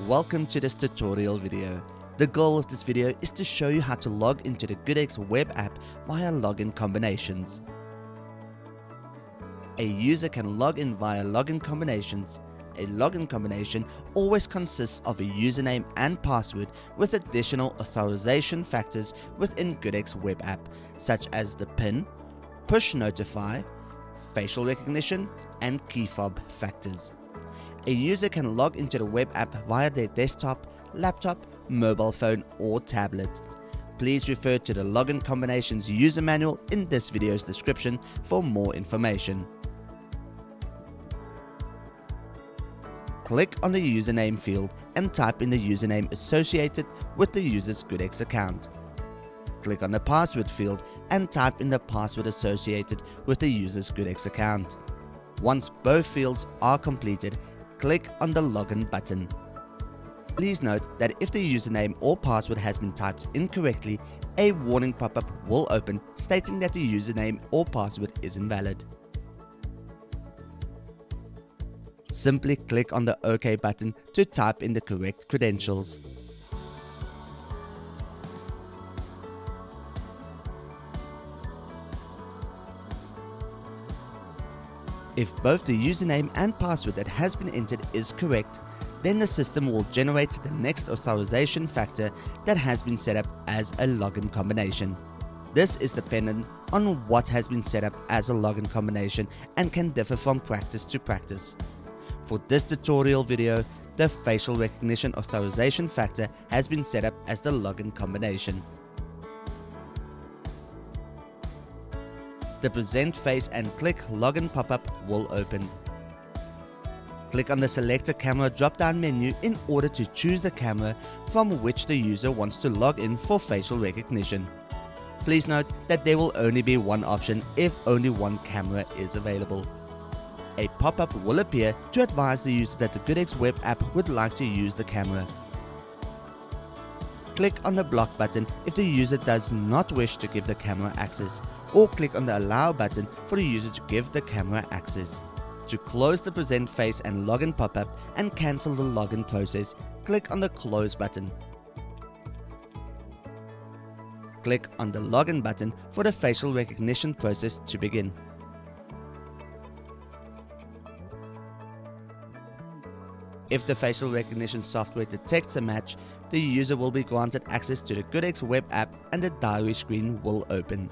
Welcome to this tutorial video. The goal of this video is to show you how to log into the GoodX Web App via login combinations. A user can log in via login combinations. A login combination always consists of a username and password with additional authorization factors within GoodX Web App, such as the PIN, push notify, facial recognition, and key fob factors. A user can log into the web app via their desktop, laptop, mobile phone, or tablet. Please refer to the login combinations user manual in this video's description for more information. Click on the username field and type in the username associated with the user's GoodX account. Click on the password field and type in the password associated with the user's GoodX account. Once both fields are completed, click on the login button. Please note that if the username or password has been typed incorrectly, a warning pop-up will open stating that the username or password is invalid. Simply click on the OK button to type in the correct credentials. If both the username and password that has been entered is correct, then the system will generate the next authorization factor that has been set up as a login combination. This is dependent on what has been set up as a login combination and can differ from practice to practice. For this tutorial video, the facial recognition authorization factor has been set up as the login combination. The present face and click login pop-up will open. Click on the select a camera drop-down menu in order to choose the camera from which the user wants to log in for facial recognition. Please note that there will only be one option if only one camera is available. A pop-up will appear to advise the user that the GoodX Web App would like to use the camera. Click on the block button if the user does not wish to give the camera access, or click on the allow button for the user to give the camera access. To close the present face and login pop-up and cancel the login process, click on the close button. Click on the login button for the facial recognition process to begin. If the facial recognition software detects a match, the user will be granted access to the GoodX Web App and the diary screen will open.